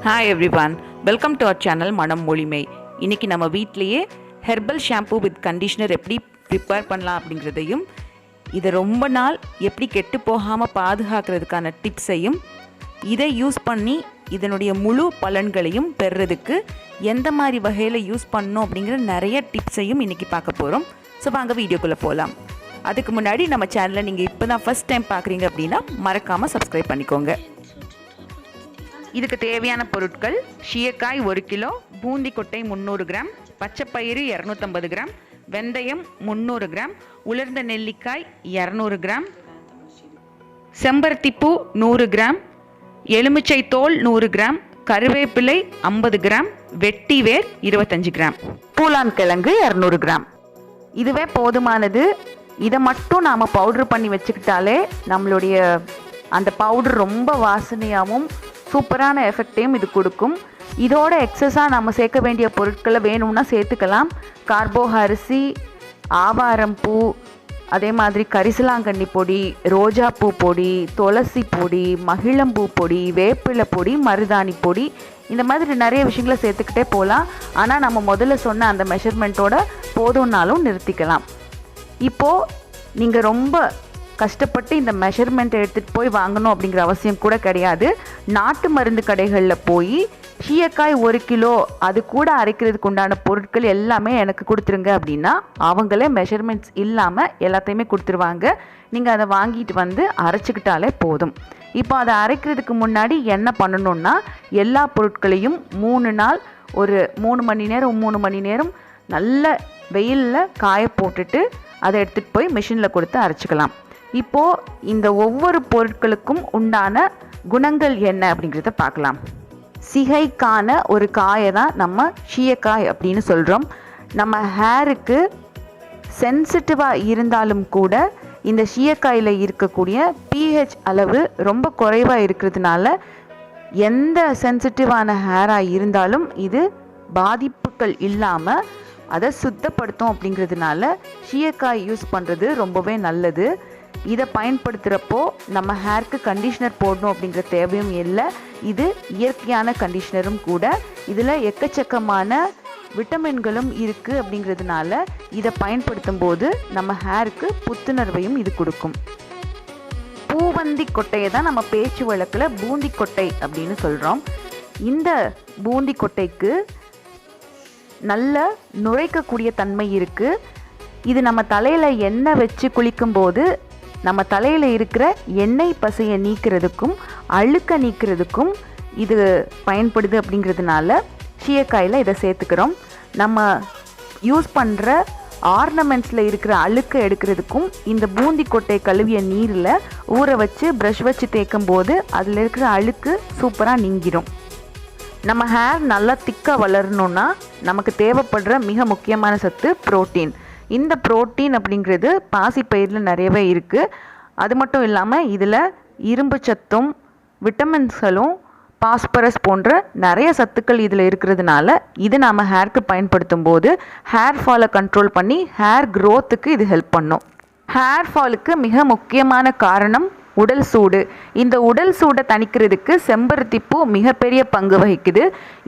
Hi everyone, welcome to our channel Manam Molime. இன்னைக்கு நம்ம வீட்லயே ஹெர்பல் ஷாம்பூ வித் கண்டிஷனர் எப்படி ப்ரிப்பேர் பண்ணலாம் அப்படிங்கிறதையும் இதை ரொம்ப நாள் எப்படி கெட்டு போகாமல் பாதுகாக்கிறதுக்கான டிப்ஸையும் இதை யூஸ் பண்ணி இதனுடைய முழு பலன்களையும் பெறுறதுக்கு எந்த மாதிரி வகையில் யூஸ் பண்ணணும் அப்படிங்கிற நிறைய டிப்ஸையும் இன்றைக்கி பார்க்க போகிறோம். ஸோ வாங்க வீடியோக்குள்ளே போகலாம். அதுக்கு முன்னாடி நம்ம சேனலை நீங்கள் இப்போ தான் ஃபஸ்ட் டைம் பார்க்குறீங்க அப்படின்னா மறக்காமல் சப்ஸ்கிரைப் பண்ணிக்கோங்க. இதுக்கு தேவையான பொருட்கள்: ஷியக்காய் 1 கிலோ, பூந்தி கொட்டை 300 கிராம், பச்சைப்பயிறு 250 கிராம், வெந்தயம் 300 கிராம், உலர்ந்த நெல்லிக்காய் 200 கிராம், செம்பருத்திப்பூ 100 கிராம், எலுமிச்சை தோல் 100 கிராம், கருவேப்பிலை 50 கிராம், வெட்டிவேர் 25 கிராம், பூலான் கிழங்கு 200 கிராம். இதுவே போதுமானது. இதை மட்டும் நாம் பவுட்ரு பண்ணி வச்சுக்கிட்டாலே நம்மளுடைய அந்த பவுடர் ரொம்ப வாசனையாகவும் சூப்பரான எஃபெக்டையும் இது கொடுக்கும். இதோட எக்ஸஸாக நம்ம சேர்க்க வேண்டிய பொருட்களை வேணும்னா சேர்த்துக்கலாம். கார்போஹரிசி, ஆவாரம் பூ, அதே மாதிரி கரிசலாங்கண்ணி பொடி, ரோஜாப்பூ பொடி, துளசி பொடி, மகிழம்பூ பொடி, வேப்பிலை பொடி, மருதாணி பொடி, இந்த மாதிரி நிறைய விஷயங்களை சேர்த்துக்கிட்டே போகலாம். ஆனால் நம்ம முதல்ல சொன்ன அந்த மெஷர்மெண்ட்டோட போதும்னாலும் நிறுத்திக்கலாம். இப்போது நீங்கள் ரொம்ப கஷ்டப்பட்டு இந்த மெஷர்மெண்ட் எடுத்துகிட்டு போய் வாங்கணும் அப்படிங்கிற அவசியம் கூட கிடையாது. நாட்டு மருந்து கடைகளில் போய் ஷியக்காய் 1 கிலோ அது கூட அரைக்கிறதுக்கு உண்டான பொருட்கள் எல்லாமே எனக்கு கொடுத்துருங்க அப்படின்னா அவங்களே மெஷர்மெண்ட்ஸ் இல்லாமல் எல்லாத்தையுமே கொடுத்துருவாங்க. நீங்கள் அதை வாங்கிட்டு வந்து அரைச்சிக்கிட்டாலே போதும். இப்போ அதை அரைக்கிறதுக்கு முன்னாடி என்ன பண்ணணுன்னா, எல்லா பொருட்களையும் 3 நாள் ஒரு 3 மணி நேரம் நல்ல வெயிலில் காய போட்டுட்டு அதை எடுத்துகிட்டு போய் மிஷினில் கொடுத்து அரைச்சிக்கலாம். இப்போது இந்த ஒவ்வொரு பொருட்களுக்கும் உண்டான குணங்கள் என்ன அப்படிங்கிறத பார்க்கலாம். சிகைக்கான ஒரு காயை தான் நம்ம ஷியக்காய் அப்படின்னு சொல்கிறோம். நம்ம ஹேருக்கு சென்சிட்டிவாக இருந்தாலும் கூட இந்த ஷியக்காயில் இருக்கக்கூடிய pH அளவு ரொம்ப குறைவாக இருக்கிறதுனால எந்த சென்சிட்டிவான ஹேராக இருந்தாலும் இது பாதிப்புகள் இல்லாமல் அதை சுத்தப்படுத்தும். அப்படிங்கிறதுனால ஷியக்காய் யூஸ் பண்ணுறது ரொம்பவே நல்லது. இதை பயன்படுத்துகிறப்போ நம்ம ஹேருக்கு கண்டிஷ்னர் போடணும் அப்படிங்கிற தேவையும் இல்லை. இது இயற்கையான கண்டிஷ்னரும் கூட. இதில் எக்கச்சக்கமான விட்டமின்களும் இருக்குது. அப்படிங்கிறதுனால இதை பயன்படுத்தும் போது நம்ம ஹேருக்கு புத்துணர்வையும் இது கொடுக்கும். பூவந்தி கொட்டையை தான் நம்ம பேச்சு வழக்கில் பூந்தி கொட்டை அப்படின்னு சொல்கிறோம். இந்த பூந்தி கொட்டைக்கு நல்ல நுழைக்கக்கூடிய தன்மை இருக்குது. இது நம்ம தலையில் எண்ணெய் வச்சு குளிக்கும்போது நம்ம தலையில் இருக்கிற எண்ணெய் பசையை நீக்கிறதுக்கும் அழுக்க நீக்கிறதுக்கும் இது பயன்படுது. அப்படிங்கிறதுனால ஷியக்காயில் இதை சேர்த்துக்கிறோம். நம்ம யூஸ் பண்ணுற ஆர்னமெண்ட்ஸில் இருக்கிற அழுக்கை எடுக்கிறதுக்கும் இந்த பூந்தி கொட்டை கழுவிய நீரில் ஊற வச்சு ப்ரஷ் வச்சு தேய்க்கும் போது அதில் இருக்கிற அழுக்கு சூப்பராக நீங்கிடும். நம்ம ஹேர் நல்லா திக்காக வளரணுன்னா நமக்கு தேவைப்படுற மிக முக்கியமான சத்து புரோட்டீன். இந்த புரோட்டீன் அப்படிங்கிறது பாசிப்பயிரில் நிறையவே இருக்குது. அது மட்டும் இல்லாமல் இதில் இரும்பு சத்தும் விட்டமின்ஸ்களும் பாஸ்பரஸ் போன்ற நிறைய சத்துக்கள் இதில் இருக்கிறதுனால இது நம்ம ஹேருக்கு பயன்படுத்தும் போது ஹேர் ஃபாலை கண்ட்ரோல் பண்ணி ஹேர் க்ரோத்துக்கு இது ஹெல்ப் பண்ணும். ஹேர் ஃபாலுக்கு மிக முக்கியமான காரணம் உடல் சூடு. இந்த உடல் சூடை தணிக்கிறதுக்கு செம்பருத்திப்பூ மிகப்பெரிய பங்கு வகிக்குது.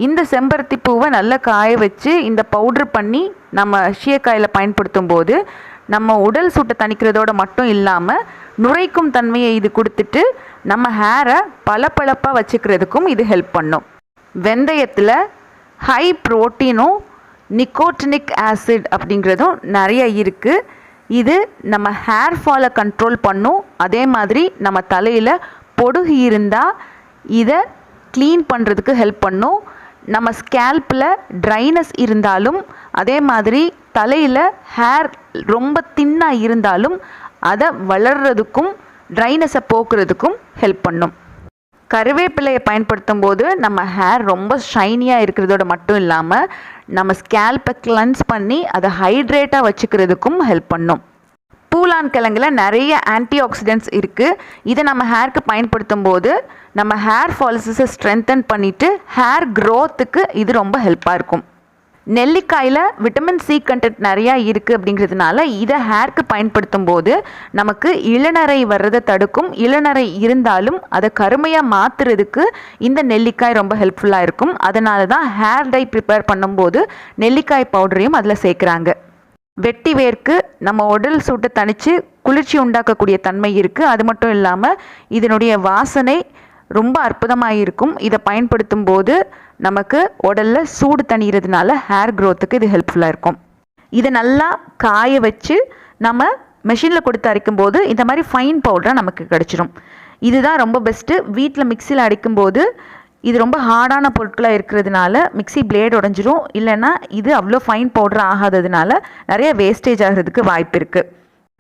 இந்த செம்பருத்திப்பூவை நல்லா காய வச்சு இந்த பவுட்ரு பண்ணி நம்ம ஷியக்காயில் பயன்படுத்தும் போது நம்ம உடல் சூட்டை தணிக்கிறதோடு மட்டும் இல்லாமல் நுரைக்கும் தன்மையை இது கொடுத்துட்டு நம்ம ஹேரை பளபளப்பாக வச்சுக்கிறதுக்கும் இது ஹெல்ப் பண்ணும். வெந்தயத்தில் ஹை ப்ரோட்டீனும் நிக்கோட்டினிக் ஆசிட் அப்படிங்கிறதும் நிறைய இருக்குது. இது நம்ம ஹேர் ஃபாலை கண்ட்ரோல் பண்ணும். அதே மாதிரி நம்ம தலையில் பொடுகு இருந்தால் இதை க்ளீன் பண்ணுறதுக்கு ஹெல்ப் பண்ணும். நம்ம ஸ்கேல்பில் ட்ரைனஸ் இருந்தாலும் அதே மாதிரி தலையில் ஹேர் ரொம்ப தின்னாக இருந்தாலும் அதை வளர்கிறதுக்கும் ட்ரைனஸை போக்குறதுக்கும் ஹெல்ப் பண்ணும். கருவேப்பிலையை பயன்படுத்தும் போது நம்ம ஹேர் ரொம்ப ஷைனியாக இருக்கிறதோட மட்டும் இல்லாமல் நம்ம ஸ்கேல்பை கிளென்ஸ் பண்ணி அதை ஹைட்ரேட்டாக வச்சுக்கிறதுக்கும் ஹெல்ப் பண்ணும். பூலான் கிழங்கில் நிறைய ஆன்டி ஆக்சிடென்ட்ஸ் இருக்குது. இதை நம்ம ஹேருக்கு பயன்படுத்தும் போது நம்ம ஹேர் ஃபாலிசிஸை ஸ்ட்ரென்தன் பண்ணிவிட்டு ஹேர் க்ரோத்துக்கு இது ரொம்ப ஹெல்ப்பாக இருக்கும். நெல்லிக்காயில் விட்டமின் சி கண்டென்ட் நிறையா இருக்குது அப்படிங்கிறதுனால இதை ஹேருக்கு பயன்படுத்தும் போது நமக்கு இளநரை வர்றதை தடுக்கும். இளநரை இருந்தாலும் அதை கருமையாக மாற்றுறதுக்கு இந்த நெல்லிக்காய் ரொம்ப ஹெல்ப்ஃபுல்லாக இருக்கும். அதனால தான் ஹேர் டை ப்ரிப்பேர் பண்ணும்போது நெல்லிக்காய் பவுடரையும் அதில் சேர்க்குறாங்க. வெட்டி வேர்க்கு நம்ம உடல் சூட்டை தணித்து குளிர்ச்சி உண்டாக்கக்கூடிய தன்மை இருக்குது. அது மட்டும் இல்லாமல் இதனுடைய வாசனை ரொம்ப அற்புதமாக இருக்கும். இதை பயன்படுத்தும் போது நமக்கு உடலில் சூடு தணிகிறதுனால ஹேர் க்ரோத்துக்கு இது ஹெல்ப்ஃபுல்லாக இருக்கும். இதை நல்லா காய வச்சு நம்ம மெஷினில் கொடுத்து அரைக்கும் போது இந்த மாதிரி ஃபைன் பவுடராக நமக்கு கிடச்சிரும். இதுதான் ரொம்ப பெஸ்ட்டு. வீட்டில் மிக்சியில் அடிக்கும்போது இது ரொம்ப ஹார்டான பொருட்களாக இருக்கிறதுனால மிக்சி பிளேட் உடஞ்சிரும். இல்லைன்னா இது அவ்வளோ ஃபைன் பவுடர் ஆகாததுனால நிறைய வேஸ்டேஜ் ஆகிறதுக்கு வாய்ப்பு இருக்குது.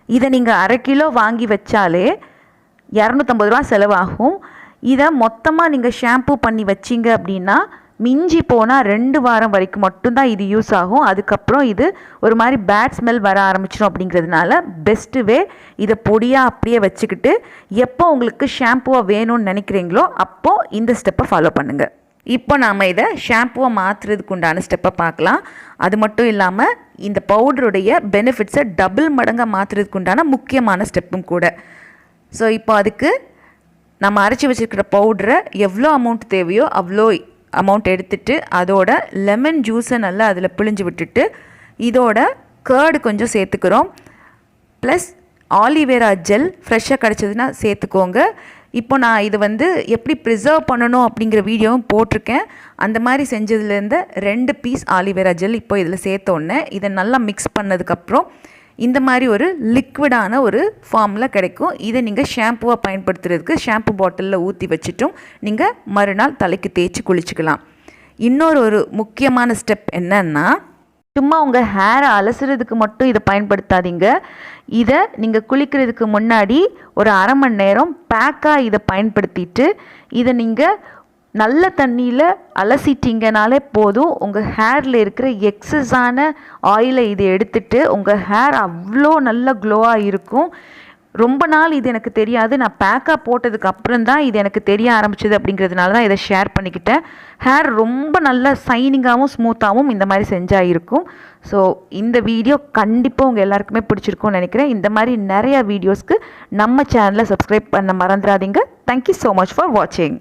இதை நீங்கள் 1/2 கிலோ வாங்கி வச்சாலே 250 ரூபா செலவாகும். இதை மொத்தமாக நீங்கள் ஷாம்பூ பண்ணி வச்சிங்க அப்படின்னா மிஞ்சி போனால் 2 வாரம் வரைக்கும் மட்டும்தான் இது யூஸ் ஆகும். அதுக்கப்புறம் இது ஒரு மாதிரி பேட் ஸ்மெல் வர ஆரம்பிச்சிடும். அப்படிங்கிறதுனால பெஸ்ட்டு வே இதை பொடியாக அப்படியே வச்சுக்கிட்டு எப்போ உங்களுக்கு ஷாம்பூவாக வேணும்னு நினைக்கிறீங்களோ அப்போது இந்த ஸ்டெப்பை ஃபாலோ பண்ணுங்கள். இப்போ நாம் இதை ஷாம்பூவை மாற்றுறதுக்கு உண்டான ஸ்டெப்பை பார்க்கலாம். அது மட்டும் இல்லாமல் இந்த பவுடருடைய பெனிஃபிட்ஸை டபுள் மடங்காக மாற்றுறதுக்கு உண்டான முக்கியமான ஸ்டெப்பும் கூட. ஸோ இப்போ அதுக்கு நம்ம அரைச்சி வச்சுருக்கிற பவுடரை எவ்வளோ அமௌண்ட் தேவையோ அவ்வளோ அமௌண்ட் எடுத்துகிட்டு அதோட லெமன் ஜூஸை நல்லா அதில் பிழிஞ்சு விட்டுட்டு இதோட கர்டு கொஞ்சம் சேர்த்துக்கிறோம். ப்ளஸ் ஆலிவேரா ஜெல் ஃப்ரெஷ்ஷாக கிடச்சதுன்னா சேர்த்துக்கோங்க. இப்போ நான் இது எப்படி ப்ரிசர்வ் பண்ணணும் அப்படிங்கிற வீடியோவும் போட்டிருக்கேன். அந்த மாதிரி செஞ்சதுலேருந்து 2 பீஸ் ஆலிவேரா ஜெல் இப்போ இதில் சேர்த்தோன்னே இதை நல்லா மிக்ஸ் பண்ணதுக்கப்புறம் இந்த மாதிரி ஒரு லிக்விடான ஒரு ஃபார்மில் கிடைக்கும். இதை நீங்கள் ஷாம்புவாக பயன்படுத்துறதுக்கு ஷாம்பு பாட்டிலில் ஊற்றி வச்சுட்டும் நீங்கள் மறுநாள் தலைக்கு தேய்ச்சி குளிச்சுக்கலாம். இன்னொரு முக்கியமான ஸ்டெப் என்னன்னா, சும்மா உங்கள் ஹேரை அலசுறதுக்கு மட்டும் இதை பயன்படுத்தாதீங்க. இதை நீங்கள் குளிக்கிறதுக்கு முன்னாடி ஒரு 1/2 மணி நேரம் பேக்காக இதை பயன்படுத்திட்டு இதை நீங்கள் நல்ல தண்ணியில் அலசிட்டிங்கனாலே போதும். உங்கள் ஹேரில் இருக்கிற எக்ஸஸான ஆயிலை இதை எடுத்துட்டு உங்கள் ஹேர் அவ்வளோ நல்ல க்ளோவாக இருக்கும். ரொம்ப நாள் இது எனக்கு தெரியாது. நான் பேக்காக போட்டதுக்கு அப்புறம் தான் இது எனக்கு தெரிய ஆரம்பிச்சது. அப்படிங்கிறதுனால தான் இதை ஷேர் பண்ணிக்கிட்டேன். ஹேர் ரொம்ப நல்ல சைனிங்காகவும் ஸ்மூத்தாகவும் இந்த மாதிரி செஞ்சால் இருக்கும். ஸோ இந்த வீடியோ கண்டிப்பாக உங்கள் எல்லாருக்குமே பிடிச்சிருக்கும்னு நினைக்கிறேன். இந்த மாதிரி நிறையா வீடியோஸ்க்கு நம்ம சேனலை சப்ஸ்கிரைப் பண்ண மறந்துடாதீங்க. தேங்க்யூ ஸோ மச் ஃபார் வாட்சிங்.